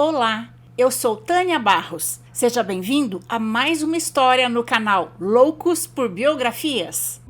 Olá, eu sou Tânia Barros. Seja bem-vindo a mais uma história no canal Loucos por Biografias.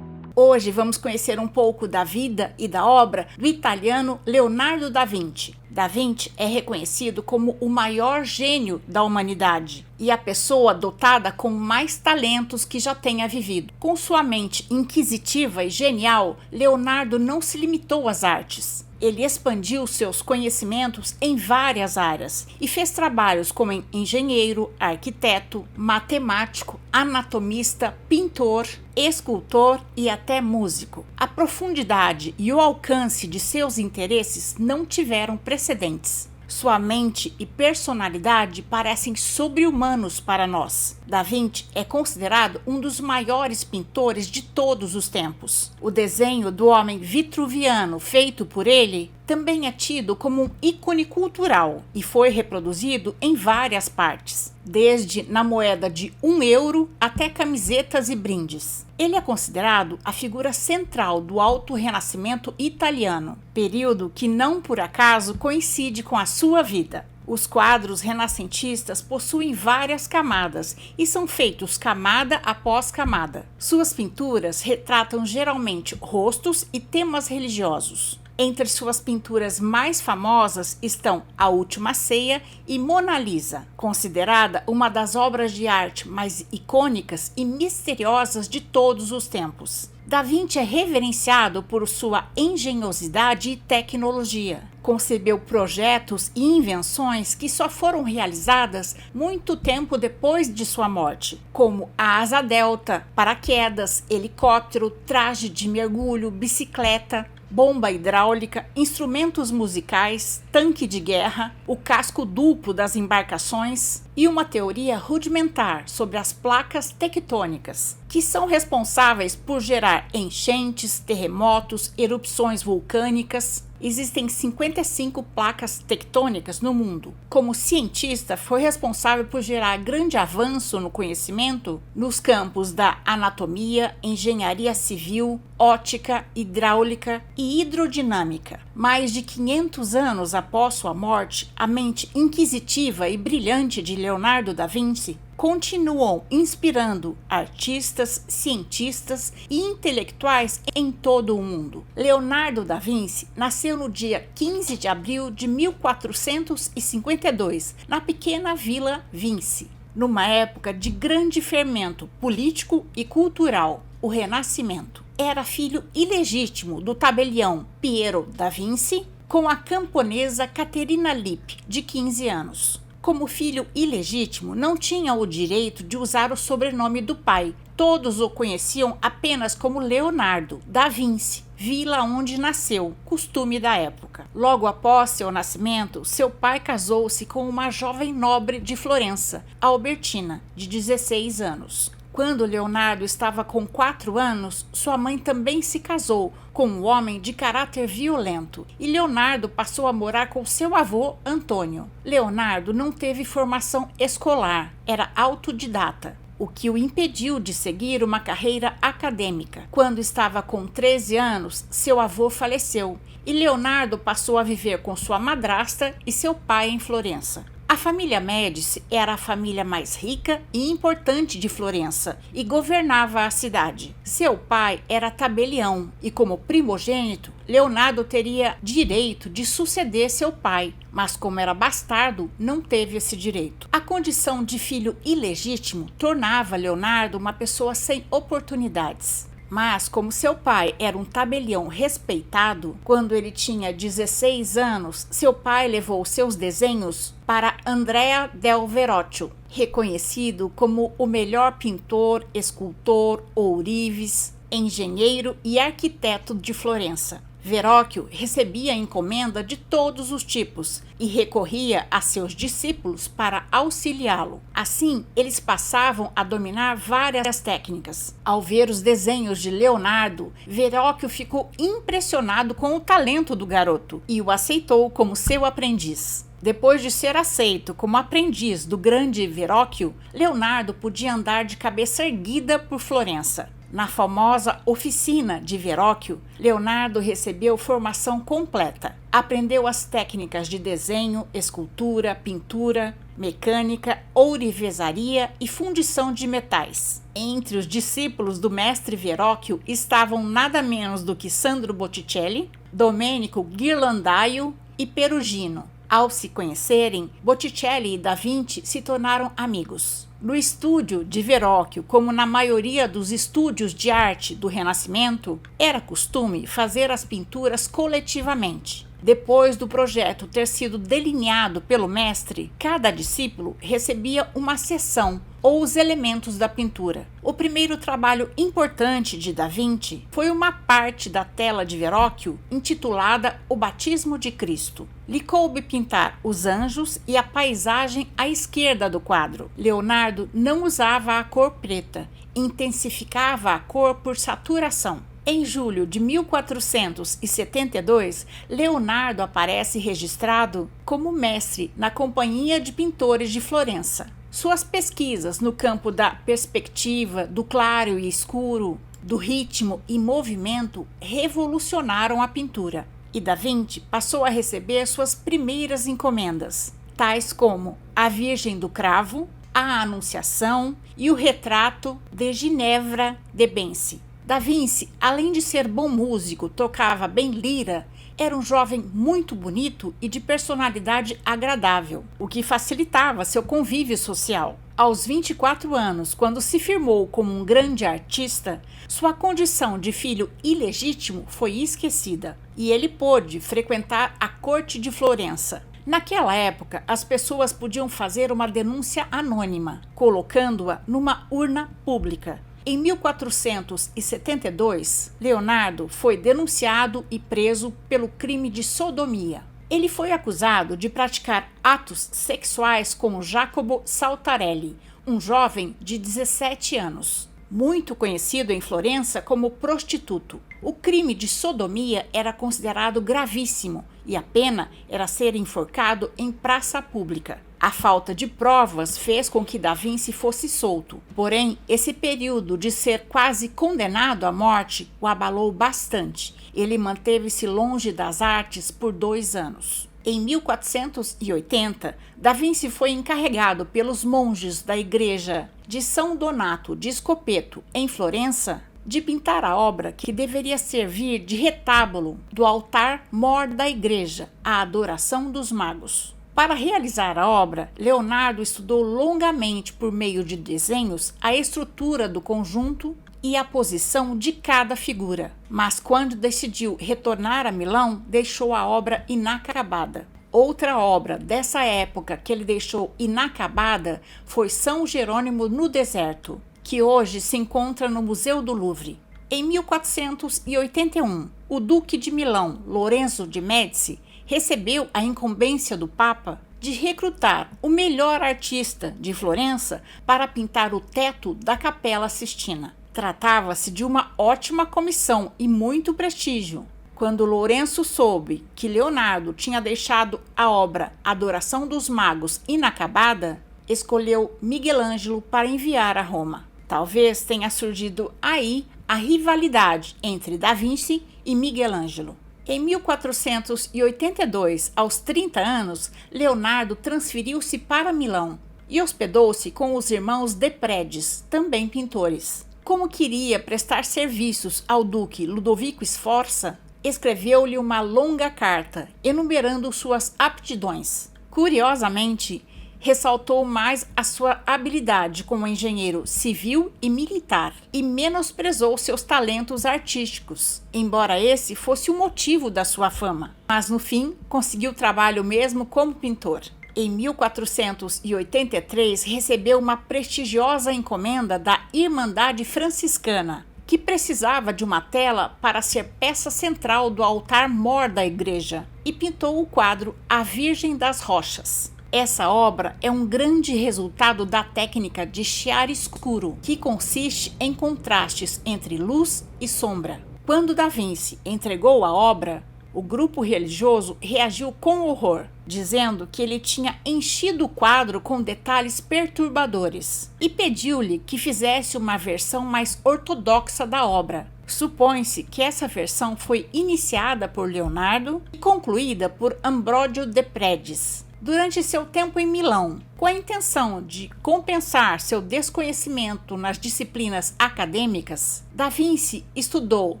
Hoje vamos conhecer um pouco da vida e da obra do italiano Leonardo da Vinci. Da Vinci é reconhecido como o maior gênio da humanidade e a pessoa dotada com mais talentos que já tenha vivido. Com sua mente inquisitiva e genial, Leonardo não se limitou às artes. Ele expandiu seus conhecimentos em várias áreas e fez trabalhos como engenheiro, arquiteto, matemático, anatomista, pintor, escultor e até músico. A profundidade e o alcance de seus interesses não tiveram precedentes. Sua mente e personalidade parecem sobre-humanos para nós. Da Vinci é considerado um dos maiores pintores de todos os tempos. O desenho do homem vitruviano feito por ele também é tido como um ícone cultural e foi reproduzido em várias partes, desde na moeda de €1 até camisetas e brindes. Ele é considerado a figura central do Alto Renascimento italiano, período que não por acaso coincide com a sua vida. Os quadros renascentistas possuem várias camadas e são feitos camada após camada. Suas pinturas retratam geralmente rostos e temas religiosos. Entre suas pinturas mais famosas estão A Última Ceia e Mona Lisa, considerada uma das obras de arte mais icônicas e misteriosas de todos os tempos. Da Vinci é reverenciado por sua engenhosidade e tecnologia. Concebeu projetos e invenções que só foram realizadas muito tempo depois de sua morte, como a asa delta, paraquedas, helicóptero, traje de mergulho, bicicleta, bomba hidráulica, instrumentos musicais, tanque de guerra, o casco duplo das embarcações e uma teoria rudimentar sobre as placas tectônicas, que são responsáveis por gerar enchentes, terremotos, erupções vulcânicas. Existem 55 placas tectônicas no mundo. Como cientista, foi responsável por gerar grande avanço no conhecimento nos campos da anatomia, engenharia civil, ótica, hidráulica e hidrodinâmica. Mais de 500 anos após sua morte, a mente inquisitiva e brilhante de Leonardo da Vinci continuam inspirando artistas, cientistas e intelectuais em todo o mundo. Leonardo da Vinci nasceu no dia 15 de abril de 1452, na pequena Vila Vinci, numa época de grande fermento político e cultural, o Renascimento. Era filho ilegítimo do tabelião Piero da Vinci com a camponesa Caterina Lippi, de 15 anos. Como filho ilegítimo, não tinha o direito de usar o sobrenome do pai. Todos o conheciam apenas como Leonardo da Vinci, vila onde nasceu, costume da época. Logo após seu nascimento, seu pai casou-se com uma jovem nobre de Florença, Albertina, de 16 anos. Quando Leonardo estava com 4 anos, sua mãe também se casou com um homem de caráter violento e Leonardo passou a morar com seu avô Antônio. Leonardo não teve formação escolar, era autodidata, o que o impediu de seguir uma carreira acadêmica. Quando estava com 13 anos, seu avô faleceu e Leonardo passou a viver com sua madrasta e seu pai em Florença. A família Médici era a família mais rica e importante de Florença e governava a cidade. Seu pai era tabelião e, como primogênito, Leonardo teria direito de suceder seu pai, mas como era bastardo, não teve esse direito. A condição de filho ilegítimo tornava Leonardo uma pessoa sem oportunidades. Mas, como seu pai era um tabelião respeitado, quando ele tinha 16 anos, seu pai levou seus desenhos para Andrea del Verrocchio, reconhecido como o melhor pintor, escultor, ourives, engenheiro e arquiteto de Florença. Verrocchio recebia encomenda de todos os tipos e recorria a seus discípulos para auxiliá-lo. Assim, eles passavam a dominar várias técnicas. Ao ver os desenhos de Leonardo, Verrocchio ficou impressionado com o talento do garoto e o aceitou como seu aprendiz. Depois de ser aceito como aprendiz do grande Verrocchio, Leonardo podia andar de cabeça erguida por Florença. Na famosa oficina de Verrocchio, Leonardo recebeu formação completa. Aprendeu as técnicas de desenho, escultura, pintura, mecânica, ourivesaria e fundição de metais. Entre os discípulos do mestre Verrocchio estavam nada menos do que Sandro Botticelli, Domenico Ghirlandaio e Perugino. Ao se conhecerem, Botticelli e Da Vinci se tornaram amigos. No estúdio de Verrocchio, como na maioria dos estúdios de arte do Renascimento, era costume fazer as pinturas coletivamente. Depois do projeto ter sido delineado pelo mestre, cada discípulo recebia uma seção ou os elementos da pintura. O primeiro trabalho importante de Da Vinci foi uma parte da tela de Verrocchio intitulada O Batismo de Cristo. Lhe coube pintar os anjos e a paisagem à esquerda do quadro. Leonardo não usava a cor preta, intensificava a cor por saturação. Em julho de 1472, Leonardo aparece registrado como mestre na Companhia de Pintores de Florença. Suas pesquisas no campo da perspectiva, do claro e escuro, do ritmo e movimento revolucionaram a pintura, e Da Vinci passou a receber suas primeiras encomendas, tais como a Virgem do Cravo, a Anunciação e o retrato de Ginevra de Benci. Da Vinci, além de ser bom músico, tocava bem lira, era um jovem muito bonito e de personalidade agradável, o que facilitava seu convívio social. Aos 24 anos, quando se firmou como um grande artista, sua condição de filho ilegítimo foi esquecida e ele pôde frequentar a corte de Florença. Naquela época, as pessoas podiam fazer uma denúncia anônima, colocando-a numa urna pública. Em 1472, Leonardo foi denunciado e preso pelo crime de sodomia. Ele foi acusado de praticar atos sexuais com Jacopo Saltarelli, um jovem de 17 anos, muito conhecido em Florença como prostituto. O crime de sodomia era considerado gravíssimo e a pena era ser enforcado em praça pública. A falta de provas fez com que Da Vinci fosse solto. Porém, esse período de ser quase condenado à morte o abalou bastante. Ele manteve-se longe das artes por 2 anos. Em 1480, Da Vinci foi encarregado pelos monges da igreja de São Donato de Spoleto, em Florença, de pintar a obra que deveria servir de retábulo do altar-mor da igreja, a Adoração dos Magos. Para realizar a obra, Leonardo estudou longamente, por meio de desenhos, a estrutura do conjunto e a posição de cada figura. Mas quando decidiu retornar a Milão, deixou a obra inacabada. Outra obra dessa época que ele deixou inacabada foi São Jerônimo no Deserto, que hoje se encontra no Museu do Louvre. Em 1481, o Duque de Milão, Lorenzo de Médici, recebeu a incumbência do Papa de recrutar o melhor artista de Florença para pintar o teto da Capela Sistina. Tratava-se de uma ótima comissão e muito prestígio. Quando Lourenço soube que Leonardo tinha deixado a obra Adoração dos Magos inacabada, escolheu Miguel Ângelo para enviar a Roma. Talvez tenha surgido aí a rivalidade entre Da Vinci e Miguel Ângelo. Em 1482, aos 30 anos, Leonardo transferiu-se para Milão e hospedou-se com os irmãos de Prédies, também pintores. Como queria prestar serviços ao duque Ludovico Sforza, escreveu-lhe uma longa carta, enumerando suas aptidões. Curiosamente, ressaltou mais a sua habilidade como engenheiro civil e militar e menosprezou seus talentos artísticos, embora esse fosse o motivo da sua fama. Mas no fim, conseguiu trabalho mesmo como pintor. Em 1483, recebeu uma prestigiosa encomenda da Irmandade Franciscana, que precisava de uma tela para ser peça central do altar-mor da igreja, e pintou o quadro A Virgem das Rochas. Essa obra é um grande resultado da técnica de chiaroscuro, que consiste em contrastes entre luz e sombra. Quando Da Vinci entregou a obra, O grupo religioso reagiu com horror, dizendo que ele tinha enchido o quadro com detalhes perturbadores e pediu-lhe que fizesse uma versão mais ortodoxa da obra. Supõe-se que essa versão foi iniciada por Leonardo e concluída por Ambrogio de Predis durante seu tempo em Milão, com a intenção de compensar seu desconhecimento nas disciplinas acadêmicas. Da Vinci estudou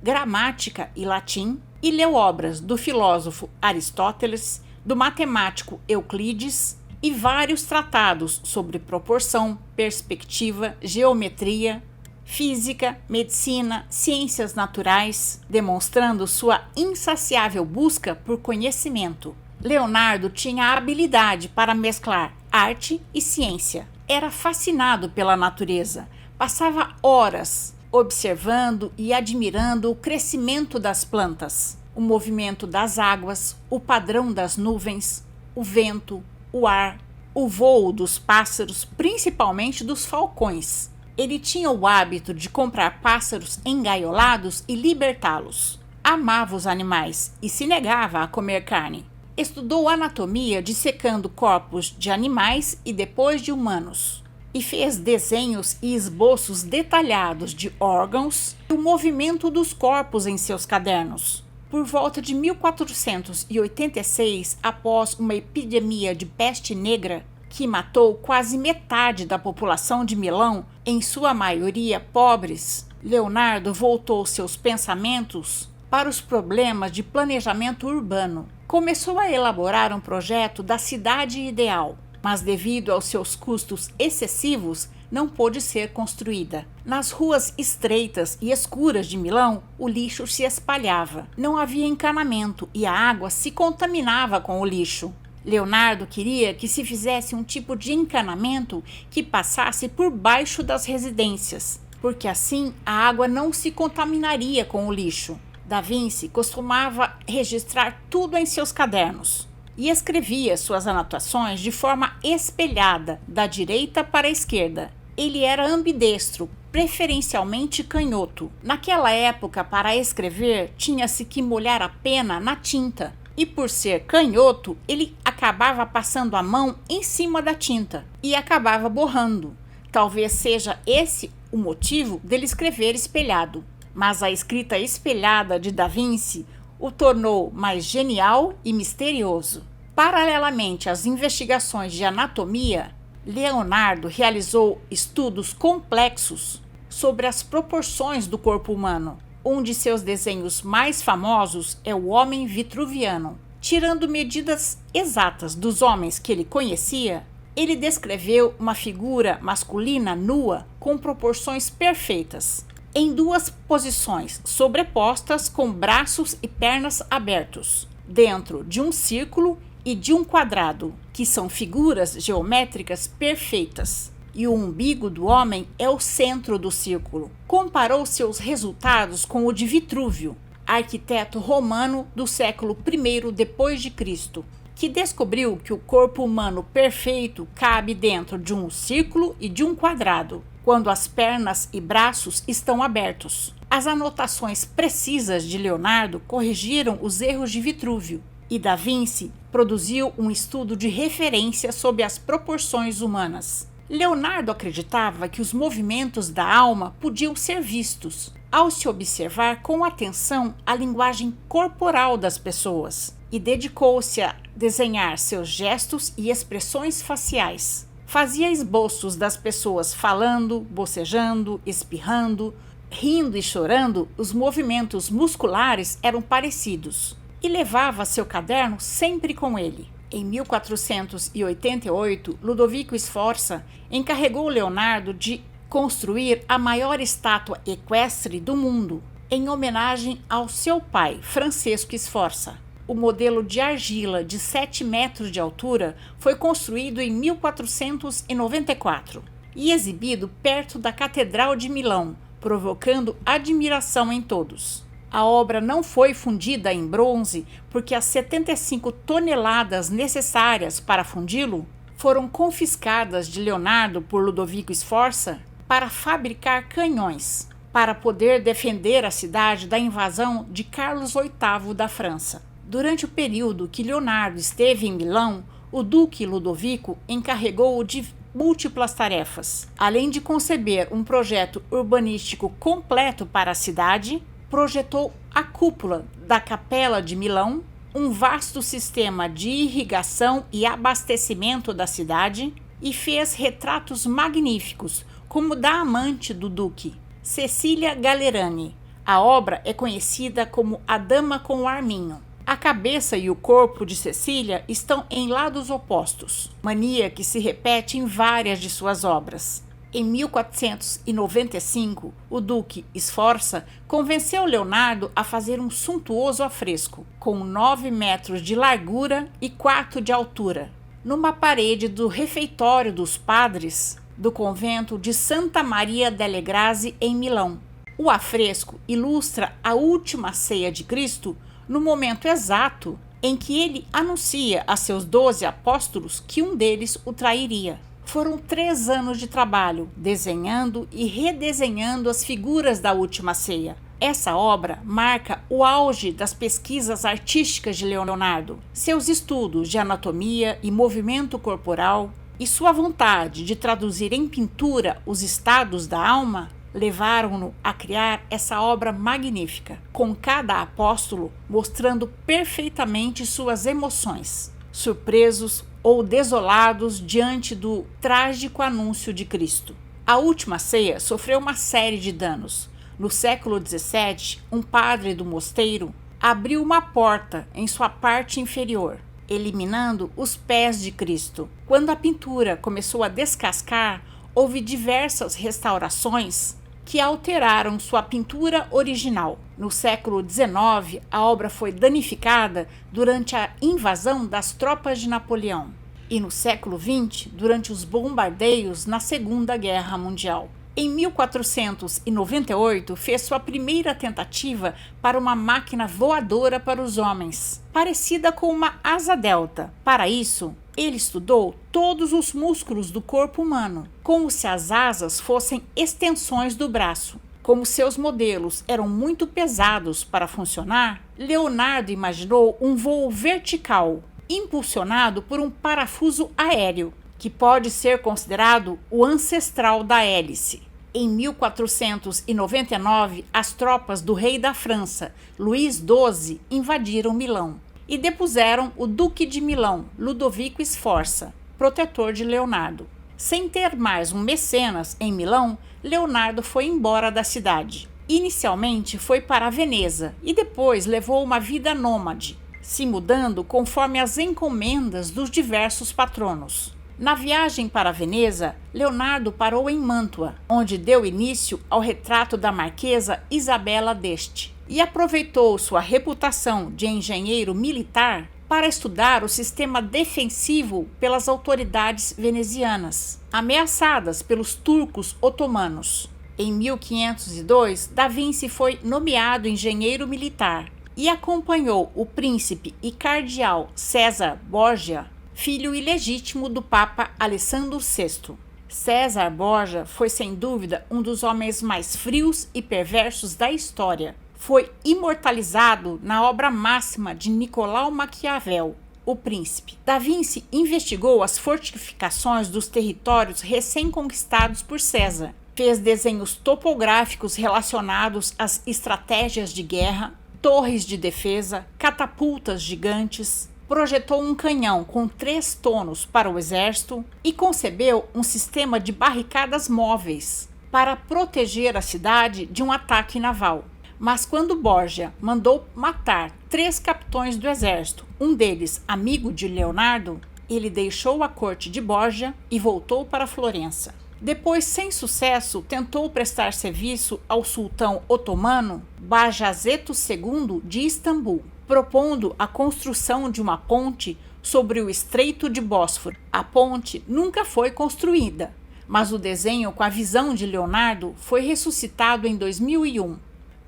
gramática e latim e leu obras do filósofo Aristóteles, do matemático Euclides e vários tratados sobre proporção, perspectiva, geometria, física, medicina, ciências naturais, demonstrando sua insaciável busca por conhecimento. Leonardo tinha a habilidade para mesclar arte e ciência. Era fascinado pela natureza. Passava horas observando e admirando o crescimento das plantas, o movimento das águas, o padrão das nuvens, o vento, o ar, o voo dos pássaros, principalmente dos falcões. Ele tinha o hábito de comprar pássaros engaiolados e libertá-los. Amava os animais e se negava a comer carne. Estudou anatomia dissecando corpos de animais e depois de humanos, e fez desenhos e esboços detalhados de órgãos e o movimento dos corpos em seus cadernos. Por volta de 1486, após uma epidemia de peste negra que matou quase metade da população de Milão, em sua maioria pobres, Leonardo voltou seus pensamentos para os problemas de planejamento urbano. Começou a elaborar um projeto da cidade ideal, mas devido aos seus custos excessivos, não pôde ser construída. Nas ruas estreitas e escuras de Milão, o lixo se espalhava. Não havia encanamento e a água se contaminava com o lixo. Leonardo queria que se fizesse um tipo de encanamento que passasse por baixo das residências, porque assim a água não se contaminaria com o lixo. Da Vinci costumava registrar tudo em seus cadernos e escrevia suas anotações de forma espelhada, da direita para a esquerda. Ele era ambidestro, preferencialmente canhoto. Naquela época, para escrever, tinha-se que molhar a pena na tinta, e por ser canhoto, ele acabava passando a mão em cima da tinta e acabava borrando. Talvez seja esse o motivo dele escrever espelhado. Mas a escrita espelhada de Da Vinci o tornou mais genial e misterioso. Paralelamente às investigações de anatomia, Leonardo realizou estudos complexos sobre as proporções do corpo humano. Um de seus desenhos mais famosos é o homem vitruviano. Tirando medidas exatas dos homens que ele conhecia, ele descreveu uma figura masculina nua com proporções perfeitas, em duas posições sobrepostas com braços e pernas abertos, dentro de um círculo e de um quadrado, que são figuras geométricas perfeitas, e o umbigo do homem é o centro do círculo. Comparou seus resultados com o de Vitrúvio, arquiteto romano do século I depois de Cristo, que descobriu que o corpo humano perfeito cabe dentro de um círculo e de um quadrado, quando as pernas e braços estão abertos. As anotações precisas de Leonardo corrigiram os erros de Vitrúvio, e Da Vinci produziu um estudo de referência sobre as proporções humanas. Leonardo acreditava que os movimentos da alma podiam ser vistos ao se observar com atenção a linguagem corporal das pessoas, e dedicou-se a desenhar seus gestos e expressões faciais. Fazia esboços das pessoas falando, bocejando, espirrando, rindo e chorando. Os movimentos musculares eram parecidos e levava seu caderno sempre com ele. Em 1488, Ludovico Sforza encarregou Leonardo de construir a maior estátua equestre do mundo, em homenagem ao seu pai, Francesco Sforza. O modelo de argila de 7 metros de altura foi construído em 1494 e exibido perto da Catedral de Milão, provocando admiração em todos. A obra não foi fundida em bronze porque as 75 toneladas necessárias para fundi-lo foram confiscadas de Leonardo por Ludovico Sforza para fabricar canhões, para poder defender a cidade da invasão de Carlos VIII da França. Durante o período que Leonardo esteve em Milão, o Duque Ludovico encarregou-o de múltiplas tarefas. Além de conceber um projeto urbanístico completo para a cidade, projetou a cúpula da Capela de Milão, um vasto sistema de irrigação e abastecimento da cidade, e fez retratos magníficos, como o da amante do Duque, Cecília Gallerani. A obra é conhecida como A Dama com o Arminho. A cabeça e o corpo de Cecília estão em lados opostos, mania que se repete em várias de suas obras. Em 1495, o Duque Sforza convenceu Leonardo a fazer um suntuoso afresco, com 9 metros de largura e 4 de altura, numa parede do refeitório dos padres do convento de Santa Maria delle Grazie, em Milão. O afresco ilustra a última ceia de Cristo no momento exato em que ele anuncia a seus 12 apóstolos que um deles o trairia. Foram 3 anos de trabalho, desenhando e redesenhando as figuras da última ceia. Essa obra marca o auge das pesquisas artísticas de Leonardo. Seus estudos de anatomia e movimento corporal e sua vontade de traduzir em pintura os estados da alma levaram-no a criar essa obra magnífica, com cada apóstolo mostrando perfeitamente suas emoções, surpresos ou desolados diante do trágico anúncio de Cristo. A última ceia sofreu uma série de danos. No século XVII, um padre do mosteiro abriu uma porta em sua parte inferior, eliminando os pés de Cristo. Quando a pintura começou a descascar, houve diversas restaurações que alteraram sua pintura original. No século XIX, a obra foi danificada durante a invasão das tropas de Napoleão e no século XX, durante os bombardeios na Segunda Guerra Mundial. Em 1498, fez sua primeira tentativa para uma máquina voadora para os homens, parecida com uma asa delta. Para isso, ele estudou todos os músculos do corpo humano, como se as asas fossem extensões do braço. Como seus modelos eram muito pesados para funcionar, Leonardo imaginou um voo vertical, impulsionado por um parafuso aéreo, que pode ser considerado o ancestral da hélice. Em 1499, as tropas do rei da França, Luís XII, invadiram Milão e depuseram o Duque de Milão, Ludovico Sforza, protetor de Leonardo. Sem ter mais um mecenas em Milão, Leonardo foi embora da cidade. Inicialmente foi para Veneza e depois levou uma vida nômade, se mudando conforme as encomendas dos diversos patronos. Na viagem para Veneza, Leonardo parou em Mântua, onde deu início ao retrato da marquesa Isabela d'Este, e aproveitou sua reputação de engenheiro militar para estudar o sistema defensivo pelas autoridades venezianas, ameaçadas pelos turcos otomanos. Em 1502, Da Vinci foi nomeado engenheiro militar e acompanhou o príncipe e cardeal César Borgia, filho ilegítimo do Papa Alessandro VI. César Borgia foi sem dúvida um dos homens mais frios e perversos da história. Foi imortalizado na obra máxima de Nicolau Maquiavel, O Príncipe. Da Vinci investigou as fortificações dos territórios recém-conquistados por César. Fez desenhos topográficos relacionados às estratégias de guerra, torres de defesa, catapultas gigantes. Projetou um canhão com 3 tonos para o exército e concebeu um sistema de barricadas móveis para proteger a cidade de um ataque naval. Mas quando Borgia mandou matar 3 capitães do exército, um deles amigo de Leonardo, ele deixou a corte de Borgia e voltou para Florença. Depois, sem sucesso, tentou prestar serviço ao sultão otomano Bajazet II de Istambul, propondo a construção de uma ponte sobre o Estreito de Bósforo. A ponte nunca foi construída, mas o desenho com a visão de Leonardo foi ressuscitado em 2001,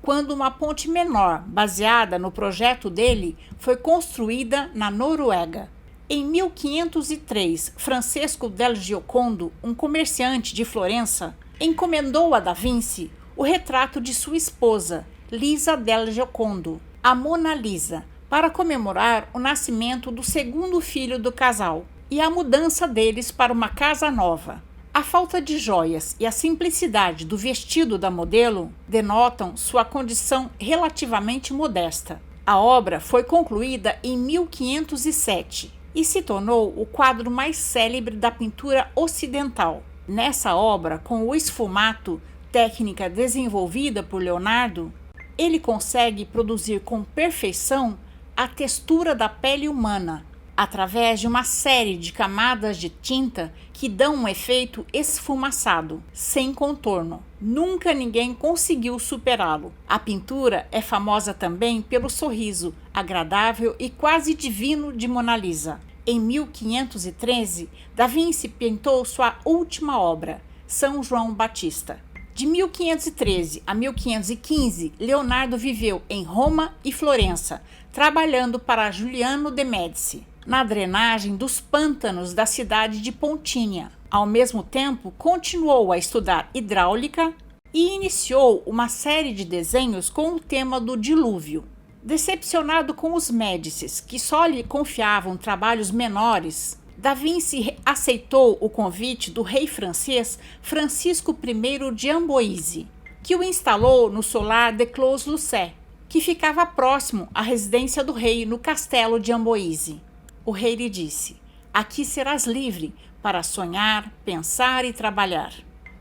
quando uma ponte menor, baseada no projeto dele, foi construída na Noruega. Em 1503, Francesco del Giocondo, um comerciante de Florença, encomendou a Da Vinci o retrato de sua esposa, Lisa del Giocondo, a Mona Lisa, para comemorar o nascimento do segundo filho do casal e a mudança deles para uma casa nova. A falta de joias e a simplicidade do vestido da modelo denotam sua condição relativamente modesta. A obra foi concluída em 1507 e se tornou o quadro mais célebre da pintura ocidental. Nessa obra, com o esfumato, técnica desenvolvida por Leonardo, ele consegue produzir com perfeição a textura da pele humana, através de uma série de camadas de tinta que dão um efeito esfumaçado, sem contorno. Nunca ninguém conseguiu superá-lo. A pintura é famosa também pelo sorriso agradável e quase divino de Mona Lisa. Em 1513, Da Vinci pintou sua última obra, São João Batista. De 1513 a 1515, Leonardo viveu em Roma e Florença, trabalhando para Giuliano de Médici, na drenagem dos pântanos da cidade de Pontínia. Ao mesmo tempo, continuou a estudar hidráulica e iniciou uma série de desenhos com o tema do dilúvio. Decepcionado com os Médicis, que só lhe confiavam trabalhos menores, Da Vinci aceitou o convite do rei francês Francisco I de Amboise, que o instalou no solar de Clos-Lucé, que ficava próximo à residência do rei no castelo de Amboise. O rei lhe disse: "Aqui serás livre para sonhar, pensar e trabalhar."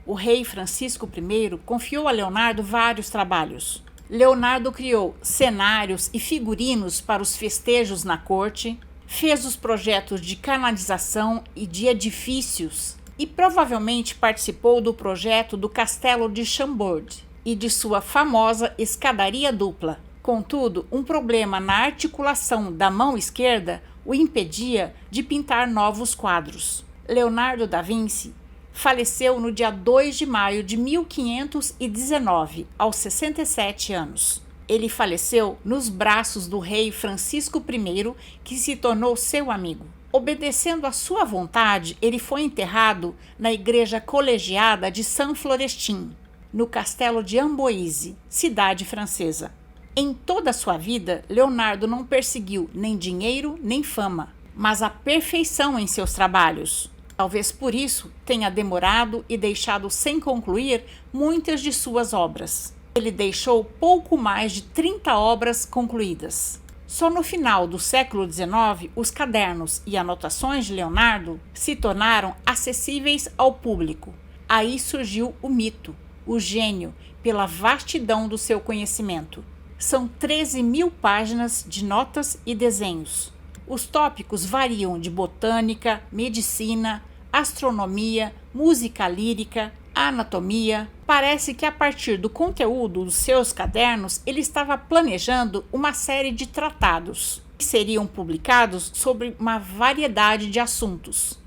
O rei Francisco I confiou a Leonardo vários trabalhos. Leonardo criou cenários e figurinos para os festejos na corte, fez os projetos de canalização e de edifícios e provavelmente participou do projeto do castelo de Chambord e de sua famosa escadaria dupla. Contudo, um problema na articulação da mão esquerda o impedia de pintar novos quadros. Leonardo da Vinci faleceu no dia 2 de maio de 1519, aos 67 anos. Ele faleceu nos braços do rei Francisco I, que se tornou seu amigo. Obedecendo à sua vontade, ele foi enterrado na igreja colegiada de Saint Florestin, no castelo de Amboise, cidade francesa. Em toda a sua vida, Leonardo não perseguiu nem dinheiro nem fama, mas a perfeição em seus trabalhos. Talvez por isso tenha demorado e deixado sem concluir muitas de suas obras. Ele deixou pouco mais de 30 obras concluídas. Só no final do século XIX, os cadernos e anotações de Leonardo se tornaram acessíveis ao público. Aí surgiu o mito, o gênio, pela vastidão do seu conhecimento. São 13.000 páginas de notas e desenhos. Os tópicos variam de botânica, medicina, astronomia, música lírica, anatomia. Parece que a partir do conteúdo dos seus cadernos ele estava planejando uma série de tratados que seriam publicados sobre uma variedade de assuntos.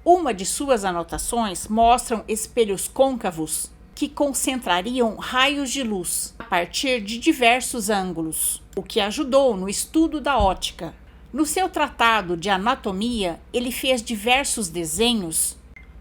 Uma de suas anotações mostra espelhos côncavos que concentrariam raios de luz a partir de diversos ângulos, o que ajudou no estudo da ótica. No seu tratado de anatomia, ele fez diversos desenhos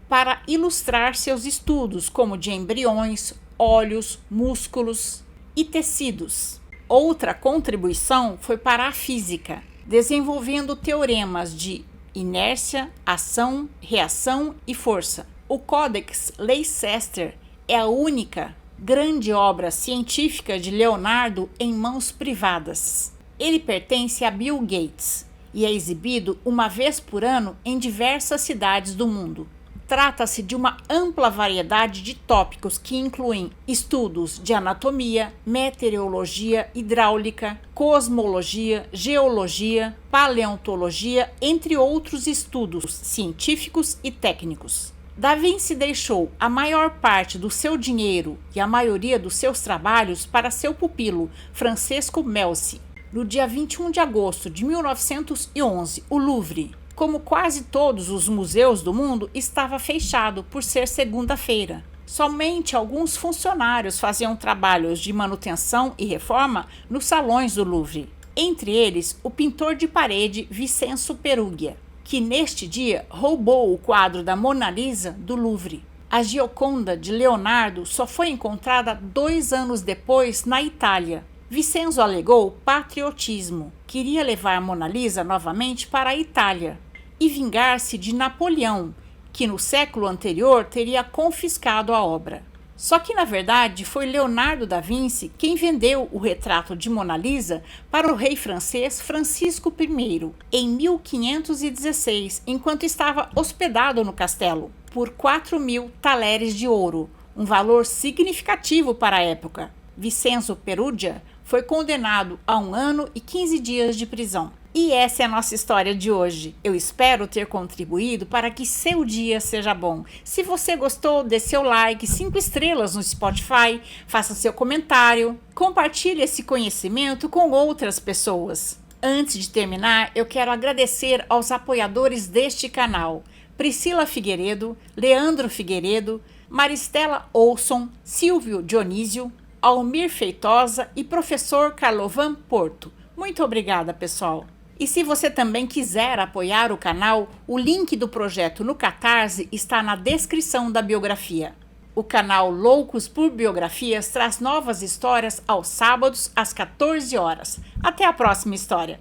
para ilustrar seus estudos, como de embriões, olhos, músculos e tecidos. Outra contribuição foi para a física, desenvolvendo teoremas de inércia, ação, reação e força. O Codex Leicester é a única grande obra científica de Leonardo em mãos privadas. Ele pertence a Bill Gates e é exibido uma vez por ano em diversas cidades do mundo. Trata-se de uma ampla variedade de tópicos que incluem estudos de anatomia, meteorologia, hidráulica, cosmologia, geologia, paleontologia, entre outros estudos científicos e técnicos. Da Vinci deixou a maior parte do seu dinheiro e a maioria dos seus trabalhos para seu pupilo, Francesco Melzi. No dia 21 de agosto de 1911, o Louvre, como quase todos os museus do mundo, estava fechado por ser segunda-feira. Somente alguns funcionários faziam trabalhos de manutenção e reforma nos salões do Louvre. Entre eles, o pintor de parede Vincenzo Perugia, que neste dia roubou o quadro da Mona Lisa do Louvre. A Gioconda de Leonardo só foi encontrada 2 anos depois na Itália. Vicenzo alegou patriotismo, queria levar Mona Lisa novamente para a Itália e vingar-se de Napoleão, que no século anterior teria confiscado a obra. Só que, na verdade, foi Leonardo da Vinci quem vendeu o retrato de Mona Lisa para o rei francês Francisco I, em 1516, enquanto estava hospedado no castelo, por 4.000 taleres de ouro, um valor significativo para a época. Vicenzo Perugia foi condenado a 1 ano e 15 dias de prisão. E essa é a nossa história de hoje. Eu espero ter contribuído para que seu dia seja bom. Se você gostou, dê seu like, 5 estrelas no Spotify, faça seu comentário, compartilhe esse conhecimento com outras pessoas. Antes de terminar, eu quero agradecer aos apoiadores deste canal: Priscila Figueiredo, Leandro Figueiredo, Maristela Olson, Silvio Dionísio, Almir Feitosa e professor Carlovan Porto. Muito obrigada, pessoal! E se você também quiser apoiar o canal, o link do projeto no Catarse está na descrição da biografia. O canal Loucos por Biografias traz novas histórias aos sábados às 14 horas. Até a próxima história!